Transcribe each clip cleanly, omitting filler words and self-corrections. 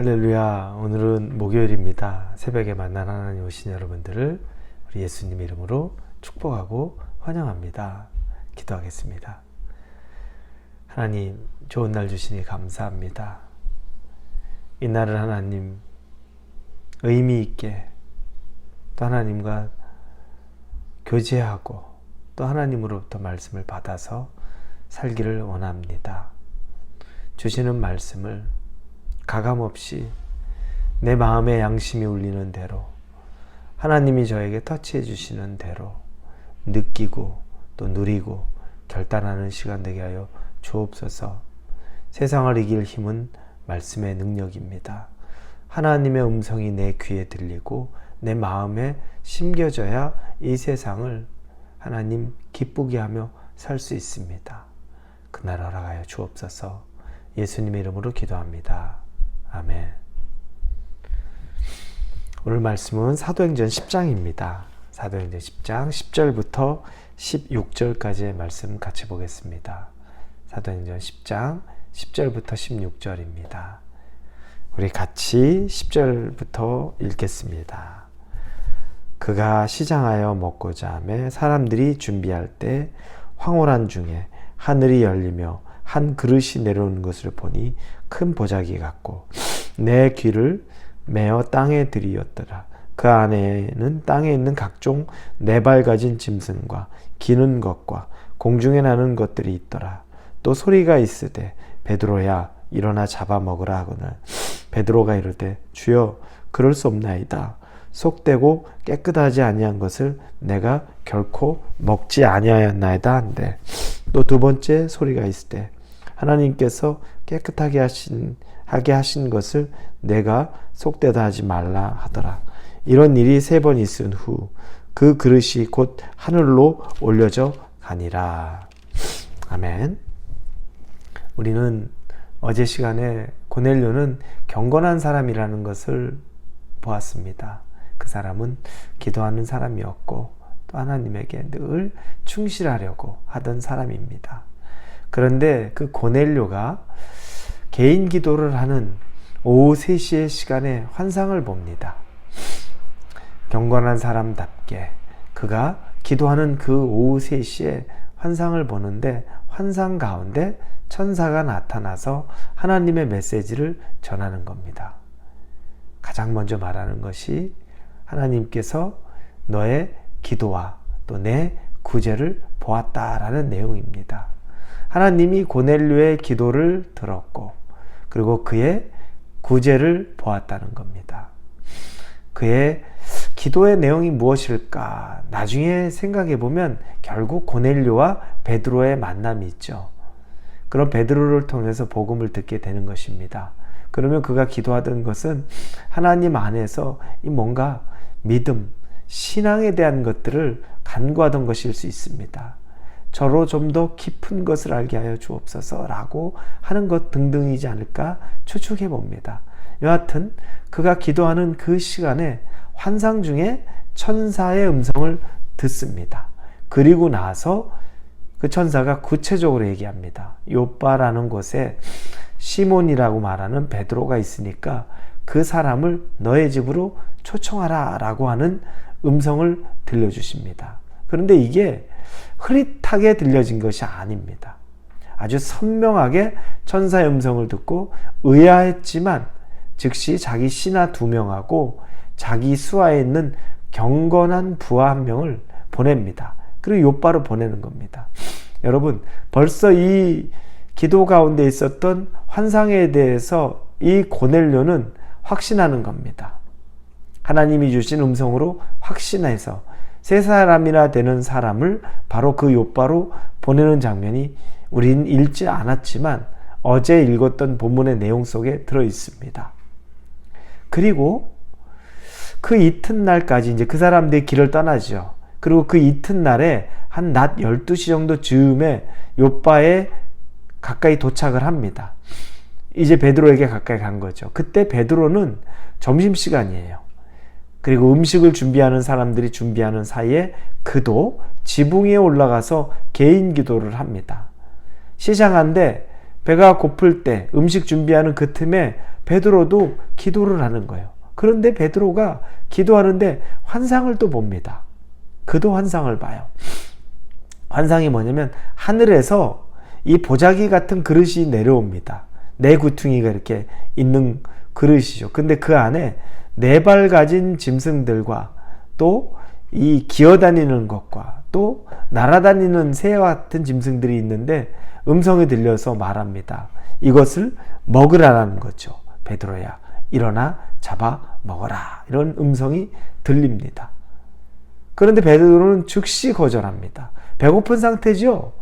할렐루야. 오늘은 목요일입니다. 새벽에 만난 하나님 오신 여러분들을 우리 예수님 이름으로 축복하고 환영합니다. 기도하겠습니다. 하나님, 좋은 날 주시니 감사합니다. 이 날을 하나님 의미 있게 또 하나님과 교제하고 또 하나님으로부터 말씀을 받아서 살기를 원합니다. 주시는 말씀을 가감없이 내 마음의 양심이 울리는 대로 하나님이 저에게 터치해 주시는 대로 느끼고 또 누리고 결단하는 시간 되게 하여 주옵소서. 세상을 이길 힘은 말씀의 능력입니다. 하나님의 음성이 내 귀에 들리고 내 마음에 심겨져야 이 세상을 하나님 기쁘게 하며 살 수 있습니다. 그날 허락하여 주옵소서. 예수님의 이름으로 기도합니다. 아멘. 오늘 말씀은 사도행전 10장입니다. 사도행전 10장 10절부터 16절까지의 말씀 같이 보겠습니다. 사도행전 10장 10절부터 16절입니다. 우리 같이 10절부터 읽겠습니다. 그가 시장하여 먹고자 하매 사람들이 준비할 때 황홀한 중에 하늘이 열리며 한 그릇이 내려오는 것을 보니 큰 보자기 같고 내 귀를 메어 땅에 들이었더라. 그 안에는 땅에 있는 각종 네 발 가진 짐승과 기는 것과 공중에 나는 것들이 있더라. 또 소리가 있으되 베드로야 일어나 잡아먹으라 하거늘 베드로가 이르되 주여 그럴 수 없나이다. 속되고 깨끗하지 아니한 것을 내가 결코 먹지 아니하였나이다 한데 또 두 번째 소리가 있으되 하나님께서 깨끗하게 하신 것을 내가 속되다 하지 말라 하더라. 이런 일이 3번 있은 후 그 그릇이 곧 하늘로 올려져 가니라. 아멘. 우리는 어제 시간에 고넬료는 경건한 사람이라는 것을 보았습니다. 그 사람은 기도하는 사람이었고 또 하나님에게 늘 충실하려고 하던 사람입니다. 그런데 그 고넬료가 개인 기도를 하는 오후 3시의 시간에 환상을 봅니다. 경건한 사람답게 그가 기도하는 그 오후 3시에 환상을 보는데 환상 가운데 천사가 나타나서 하나님의 메시지를 전하는 겁니다. 가장 먼저 말하는 것이 하나님께서 너의 기도와 또 내 구제를 보았다라는 내용입니다. 하나님이 고넬료의 기도를 들었고 그리고 그의 구제를 보았다는 겁니다. 그의 기도의 내용이 무엇일까? 나중에 생각해 보면 결국 고넬료와 베드로의 만남이 있죠. 그런 베드로를 통해서 복음을 듣게 되는 것입니다. 그러면 그가 기도하던 것은 하나님 안에서 이 뭔가 믿음, 신앙에 대한 것들을 간구하던 것일 수 있습니다. 저로 좀 더 깊은 것을 알게 하여 주옵소서라고 하는 것 등등이지 않을까 추측해 봅니다. 여하튼 그가 기도하는 그 시간에 환상 중에 천사의 음성을 듣습니다. 그리고 나서 그 천사가 구체적으로 얘기합니다. 요빠라는 곳에 시몬이라고 말하는 베드로가 있으니까 그 사람을 너의 집으로 초청하라 라고 하는 음성을 들려주십니다. 그런데 이게 흐릿하게 들려진 것이 아닙니다. 아주 선명하게 천사의 음성을 듣고 의아했지만 즉시 자기 신하 2명하고 자기 수하에 있는 경건한 부하 1명을 보냅니다. 그리고 요빠로 보내는 겁니다. 여러분, 벌써 이 기도 가운데 있었던 환상에 대해서 이 고넬료는 확신하는 겁니다. 하나님이 주신 음성으로 확신해서 3사람이나 되는 사람을 바로 그 요빠로 보내는 장면이 우린 읽지 않았지만 어제 읽었던 본문의 내용 속에 들어 있습니다. 그리고 그 이튿날까지 이제 그 사람들이 길을 떠나죠. 그리고 그 이튿날에 한 낮 12시 정도 즈음에 요빠에 가까이 도착을 합니다. 이제 베드로에게 가까이 간 거죠. 그때 베드로는 점심시간이에요. 그리고 음식을 준비하는 사람들이 준비하는 사이에 그도 지붕 위에 올라가서 개인 기도를 합니다. 시장한데 배가 고플 때 음식 준비하는 그 틈에 베드로도 기도를 하는 거예요. 그런데 베드로가 기도하는데 환상을 또 봅니다. 그도 환상을 봐요. 환상이 뭐냐면 하늘에서 이 보자기 같은 그릇이 내려옵니다. 네 구퉁이가 이렇게 있는 그릇이죠. 근데 그 안에 네 발 가진 짐승들과 또 이 기어다니는 것과 또 날아다니는 새와 같은 짐승들이 있는데 음성이 들려서 말합니다. 이것을 먹으라는 거죠. 베드로야, 일어나 잡아 먹어라. 이런 음성이 들립니다. 그런데 베드로는 즉시 거절합니다. 배고픈 상태죠.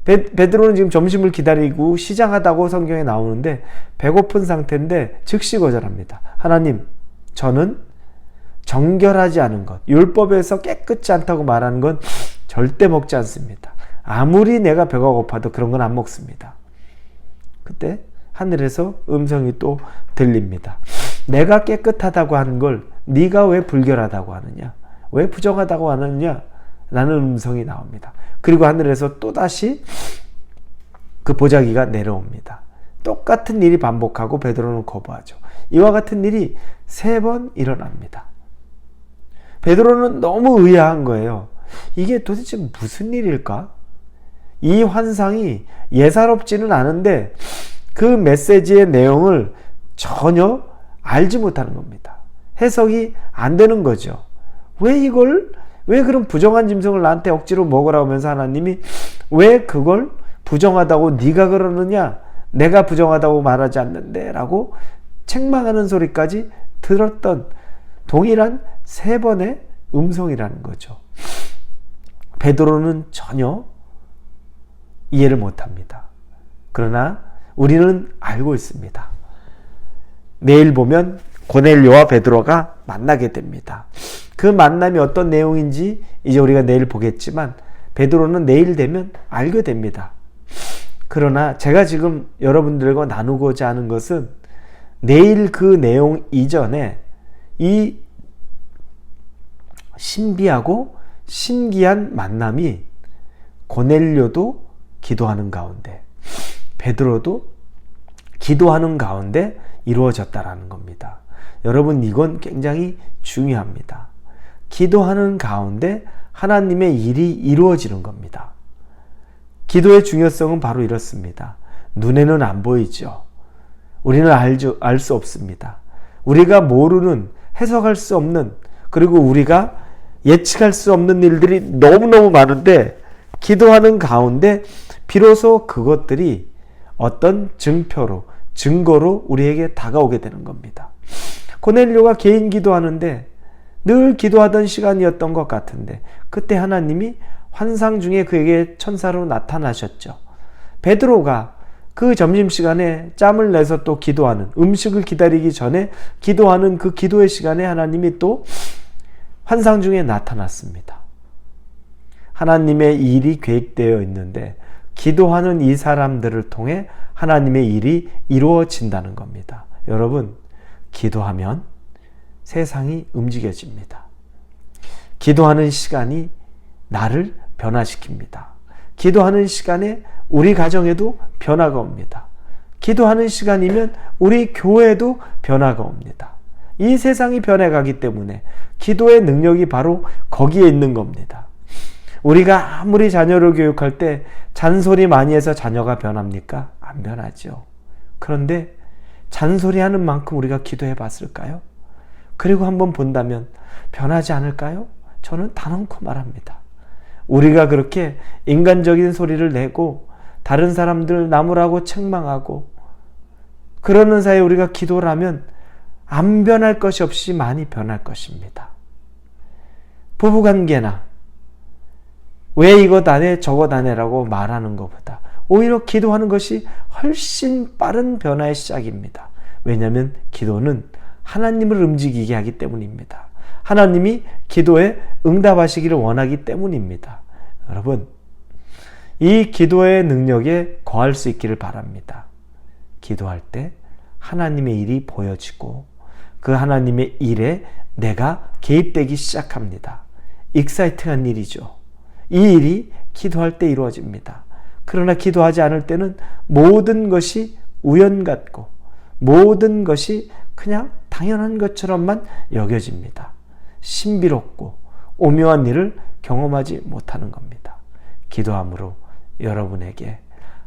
베드로는 지금 점심을 기다리고 시장하다고 성경에 나오는데 배고픈 상태인데 즉시 거절합니다. 하나님, 저는 정결하지 않은 것, 율법에서 깨끗지 않다고 말하는 건 절대 먹지 않습니다. 아무리 내가 배가 고파도 그런 건 안 먹습니다. 그때 하늘에서 음성이 또 들립니다. 내가 깨끗하다고 하는 걸 네가 왜 불결하다고 하느냐? 왜 부정하다고 하느냐? 라는 음성이 나옵니다. 그리고 하늘에서 또다시 그 보자기가 내려옵니다. 똑같은 일이 반복하고 베드로는 거부하죠. 이와 같은 일이 3번 일어납니다. 베드로는 너무 의아한 거예요. 이게 도대체 무슨 일일까? 이 환상이 예사롭지는 않은데 그 메시지의 내용을 전혀 알지 못하는 겁니다. 해석이 안 되는 거죠. 왜 그런 부정한 짐승을 나한테 억지로 먹으라고 하면서 하나님이 왜 그걸 부정하다고 네가 그러느냐? 내가 부정하다고 말하지 않는데 라고 책망하는 소리까지 들었던 동일한 3번의 음성이라는 거죠. 베드로는 전혀 이해를 못합니다. 그러나 우리는 알고 있습니다. 내일 보면 고넬료와 베드로가 만나게 됩니다. 그 만남이 어떤 내용인지 이제 우리가 내일 보겠지만 베드로는 내일 되면 알게 됩니다. 그러나 제가 지금 여러분들과 나누고자 하는 것은 내일 그 내용 이전에 이 신비하고 신기한 만남이 고넬료도 기도하는 가운데 베드로도 기도하는 가운데 이루어졌다라는 겁니다. 여러분, 이건 굉장히 중요합니다. 기도하는 가운데 하나님의 일이 이루어지는 겁니다. 기도의 중요성은 바로 이렇습니다. 눈에는 안 보이죠. 우리는 알 수 없습니다. 우리가 모르는, 해석할 수 없는, 그리고 우리가 예측할 수 없는 일들이 너무너무 많은데 기도하는 가운데 비로소 그것들이 어떤 증거로 우리에게 다가오게 되는 겁니다. 고넬료가 개인 기도하는데 늘 기도하던 시간이었던 것 같은데 그때 하나님이 환상 중에 그에게 천사로 나타나셨죠. 베드로가 그 점심시간에 짬을 내서 또 기도하는, 음식을 기다리기 전에 기도하는 그 기도의 시간에 하나님이 또 환상 중에 나타났습니다. 하나님의 일이 계획되어 있는데 기도하는 이 사람들을 통해 하나님의 일이 이루어진다는 겁니다. 여러분, 기도하면 세상이 움직여집니다. 기도하는 시간이 나를 변화시킵니다. 기도하는 시간에 우리 가정에도 변화가 옵니다. 기도하는 시간이면 우리 교회에도 변화가 옵니다. 이 세상이 변해가기 때문에 기도의 능력이 바로 거기에 있는 겁니다. 우리가 아무리 자녀를 교육할 때 잔소리 많이 해서 자녀가 변합니까? 안 변하죠. 그런데 잔소리하는 만큼 우리가 기도해 봤을까요? 그리고 한번 본다면 변하지 않을까요? 저는 단언코 말합니다. 우리가 그렇게 인간적인 소리를 내고 다른 사람들 나무라고 책망하고 그러는 사이에 우리가 기도를 하면 안 변할 것이 없이 많이 변할 것입니다. 부부관계나 왜 이것 안 해 저것 안 해라고 말하는 것보다 오히려 기도하는 것이 훨씬 빠른 변화의 시작입니다. 왜냐하면 기도는 하나님을 움직이게 하기 때문입니다. 하나님이 기도에 응답하시기를 원하기 때문입니다. 여러분, 이 기도의 능력에 거할 수 있기를 바랍니다. 기도할 때 하나님의 일이 보여지고 그 하나님의 일에 내가 개입되기 시작합니다. 익사이팅한 일이죠. 이 일이 기도할 때 이루어집니다. 그러나 기도하지 않을 때는 모든 것이 우연 같고 모든 것이 그냥 당연한 것처럼만 여겨집니다. 신비롭고 오묘한 일을 경험하지 못하는 겁니다. 기도함으로 여러분에게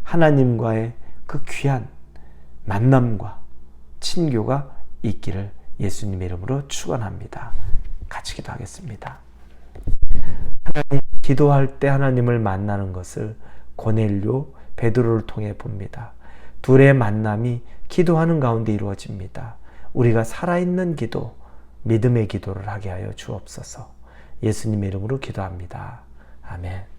하나님과의 그 귀한 만남과 친교가 있기를 예수님의 이름으로 축원합니다. 같이 기도하겠습니다. 하나님, 기도할 때 하나님을 만나는 것을 고넬료, 베드로를 통해 봅니다. 둘의 만남이 기도하는 가운데 이루어집니다. 우리가 살아있는 기도, 믿음의 기도를 하게 하여 주옵소서. 예수님의 이름으로 기도합니다. 아멘.